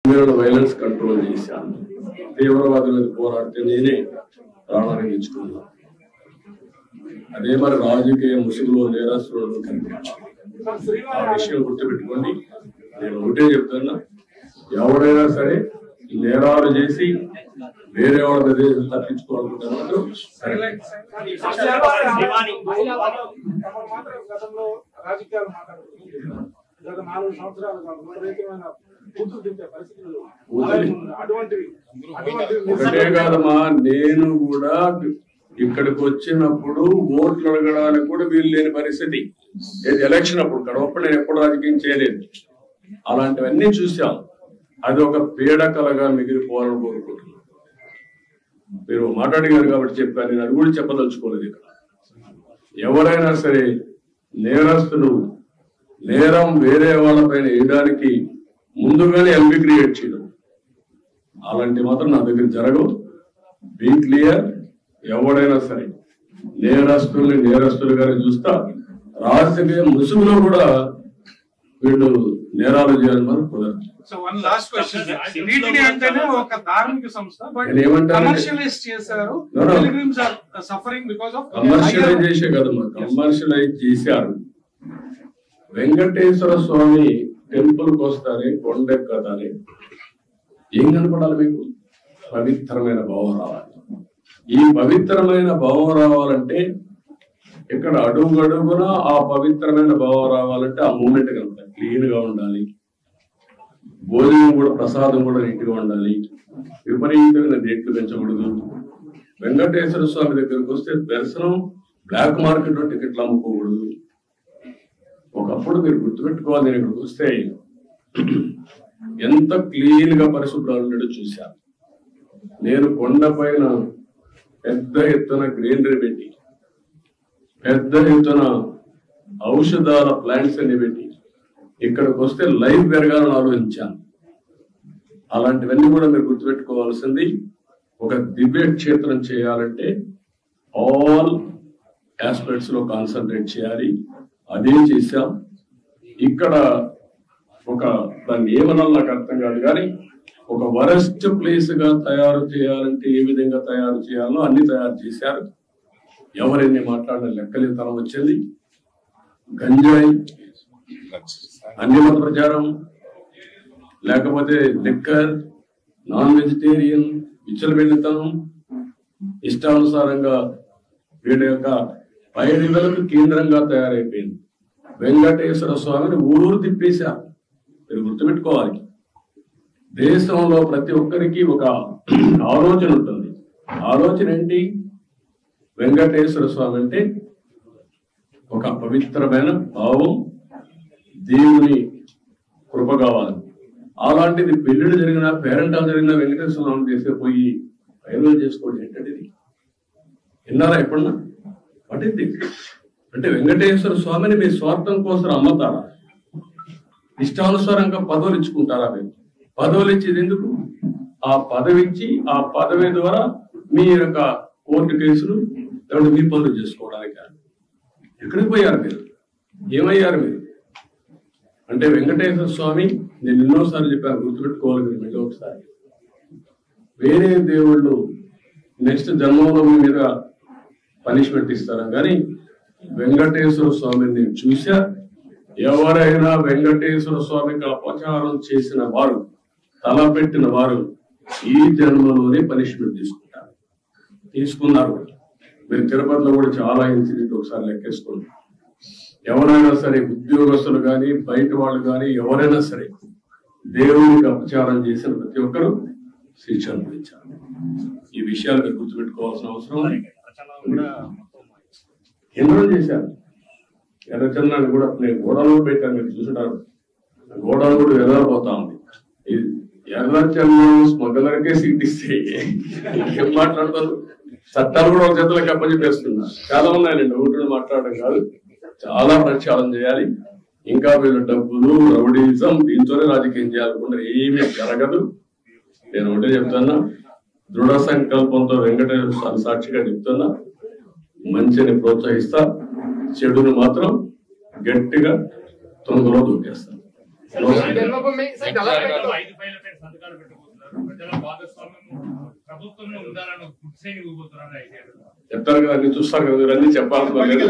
Violence control చేశాను. తీవ్రవాదుల మీద పోరాడితే నేనే ప్రాణాన్ని ఇచ్చుకున్నాను. అదే మరి రాజకీయ ముసుగులో నేరస్తులను కనిపించాలి. ఆ విషయం గుర్తుపెట్టుకోండి. నేను ఒకటే చెప్తున్నా, ఎవరైనా సరే నేరాలు చేసి వేరే వాళ్ళ దేశం తప్పించుకోవాలనుకుంటున్నారు. ఒకటే కాదమ్మా, నేను కూడా ఇక్కడికి వచ్చినప్పుడు ఓట్లు అడగడానికి కూడా వీలు లేని పరిస్థితి. ఎలక్షన్ అప్పుడు కడవప్పుడు నేను ఎప్పుడు రాజకీయం చేయలేదు. అలాంటివన్నీ చూసాం. అది ఒక పీడకలగా మిగిలిపోవాలని కోరుకుంటున్నాను. మీరు మాట్లాడిగారు కాబట్టి చెప్పాను. నేను అది కూడా చెప్పదలుచుకోలేదు. ఇక్కడ ఎవరైనా సరే నేరస్తులు నేరం వేరే వాళ్ళపైన వేయడానికి ముందుగానే ఎంపీ క్రియేట్ చేయడం, అలాంటి మాత్రం నా దగ్గర జరగవు. Be clear. ఎవడైనా సరే నేరస్తుల్ని నేరస్తులుగానే చూస్తా. రాజకీయ ముసుగులో కూడా వీళ్ళు నేరాలు చేయాలని మనం కుదరదు. కమర్షియలైజ్ చేసే కదమ్మా, కమర్షియలైజ్ చేశారు. వెంకటేశ్వర స్వామి టెంపుల్ కు వస్తానే కొండెక్కతానే ఏం కనపడాలి మీకు? పవిత్రమైన భావం రావాలి. ఈ పవిత్రమైన భావం రావాలంటే ఇక్కడ అడుగున ఆ పవిత్రమైన భావం రావాలంటే ఆ మూమెంట్ కనపడాలి. క్లీన్ గా ఉండాలి. భోజనం కూడా, ప్రసాదం కూడా నీట్ గా ఉండాలి. విపరీతమైన రేట్లు పెంచకూడదు. వెంకటేశ్వర స్వామి దగ్గరకు వస్తే దర్శనం బ్లాక్ మార్కెట్ లో టికెట్లు అమ్ముకోకూడదు. ఒకప్పుడు మీరు గుర్తుపెట్టుకోవాలి, నేను ఇక్కడికి వస్తే ఎంత క్లీన్ గా పరిశుభ్రాలు ఉండేదో చూశాను. నేను కొండపైన పెద్ద ఎత్తున గ్రీనరీ పెట్టి, పెద్ద ఎత్తున ఔషధాల ప్లాంట్స్ అన్ని పెట్టి ఇక్కడికి వస్తే లైఫ్ పెరగాలని ఆలోచించాను. అలాంటివన్నీ కూడా మీరు గుర్తుపెట్టుకోవాల్సింది. ఒక దివ్య క్షేత్రం చేయాలంటే ఆల్ ఆస్పెక్ట్స్ లో కాన్సన్ట్రేట్ చేయాలి. అదే చేశాం. ఇక్కడ ఒక దాన్ని ఏమన్నా నాకు అర్థం కాదు, కానీ ఒక వరస్ట్ ప్లేస్ గా తయారు చేయాలంటే ఏ విధంగా తయారు చేయాలో అన్ని తయారు చేశారు. ఎవరెన్ని మాట్లాడిన లెక్కలేతనం వచ్చింది. గంజాయి, అన్ని మత ప్రచారం, లేకపోతే లిక్కర్, నాన్ వెజిటేరియన్, విచ్చలవిడితనం, ఇష్టానుసారంగా వీళ్ళ యొక్క పైరులకు కేంద్రంగా తయారైపోయింది. వెంకటేశ్వర స్వామిని ఊరూరు తిప్పేశారు. మీరు గుర్తుపెట్టుకోవాలి, దేశంలో ప్రతి ఒక్కరికి ఒక ఆలోచన ఉంటుంది. ఆలోచన ఏంటి? వెంకటేశ్వర స్వామి అంటే ఒక పవిత్రమైన భావం, దేవుని కృప కావాలి. అలాంటిది పెళ్లిళ్ళు జరిగినా, పేరెంటాలు జరిగినా వెంకటేశ్వర స్వామి తీసుకుపోయి పైరులు చేసుకోవడం ఏంటంటే ఇది విన్నారా ఎప్పుడన్నా? పట్టింది అంటే వెంకటేశ్వర స్వామిని మీ స్వార్థం కోసం అమ్మతారా? ఇష్టానుసారంగా పదవులు ఇచ్చుకుంటారా? మీరు పదవులు ఇచ్చేది ఎందుకు? ఆ పదవి ఇచ్చి ఆ పదవి ద్వారా మీ యొక్క కోర్టు కేసులు లేకపోతే మీ పనులు చేసుకోవడానికి. ఎక్కడికి పోయారు మీరు? ఏమయ్యారు మీరు? అంటే వెంకటేశ్వర స్వామి, నేను ఎన్నోసార్లు చెప్పాను, గుర్తుపెట్టుకోవాలి మీరు. మళ్ళీ ఒకసారి వేరే దేవుళ్ళు నెక్స్ట్ జన్మంలో మీ మీద పనిష్మెంట్ ఇస్తారా, కానీ వెంకటేశ్వర స్వామిని నేను చూసా. ఎవరైనా వెంకటేశ్వర స్వామికి అపచారం చేసిన వారు, తలపెట్టిన వారు ఈ జన్మలోనే పనిష్మెంట్ తీసుకున్నారు. మీరు తిరుపతిలో కూడా చాలా ఇన్సిడెంట్ ఒకసారి లెక్కేసుకోండి. ఎవరైనా సరే, ఉద్యోగస్తులు కానీ బయట వాళ్ళు కానీ ఎవరైనా సరే దేవునికి అపచారం చేసిన ప్రతి ఒక్కరు శిక్ష అనుభవించారు. ఈ విషయాలు మీరు గుర్తుపెట్టుకోవాల్సిన అవసరం. ఎన్నో చేశారు. ఎర్రచంద్రాన్ని కూడా నేను గోడలో పెట్టాను, మీరు చూసుంటారు. గోడలు కూడా ఎదరపోతా ఉంది. ఎర్రచంద్రం స్మగ్లర్కే సీట్ ఇస్తే ఏం మాట్లాడతారు? చట్టాలు కూడా ఒక చేతులకు అప్పచెప్పేస్తున్నారు. చాలా ఉన్నాయండి, ఒకటి మాట్లాడడం కాదు, చాలా ప్రక్షాళన చేయాలి. ఇంకా వీళ్ళు డబ్బులు, రౌడీజం, దీంతోనే రాజకీయం చేయాలనుకుంటే ఏమీ జరగదు. నేను ఒకటే చెప్తున్నా, దృఢ సంకల్పంతో వెంకటేశ్వర స్వామి సాక్షిగా చెప్తున్నా, మంచిని ప్రోత్సహిస్తా, చెడును మాత్రం గట్టిగా తొందరలో దూకేస్తాను. సంతకాలు పెట్టబోతున్నారు. ప్రజల భాగస్వామ్యం ప్రభుత్వంలో ఉండాలని డిసైడ్ ఇవ్వబోతున్నారు. చెప్తారు కదా, అన్ని చూస్తారు కదా, మీరు అన్ని చెప్పాలనుకోలేదు.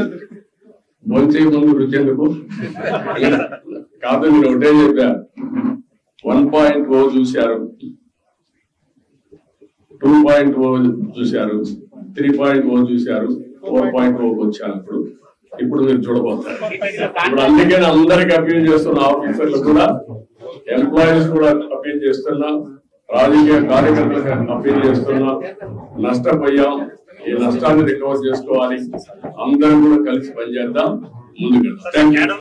భోంచే ముందు రుచేందుకు కాదు, మీరు ఒకటే చెప్పారు. 1.0 చూశారు, 2.0 చూశారు, 3.0 చూశారు, 4.0 వచ్చారు. ఇప్పుడు మీరు చూడబోతారు. ఇప్పుడు అందుకని అందరికి అప్పీల్ చేస్తున్న ఆఫీసర్లు కూడా, ఎంప్లాయీస్ కూడా అప్పీల్ చేస్తున్నా, రాజకీయ కార్యకర్తలకు అప్పీల్ చేస్తున్నా. నష్టపోయాం, ఈ నష్టాన్ని రికవర్ చేసుకోవాలి. అందరం కూడా కలిసి పనిచేద్దాం, ముందుకు.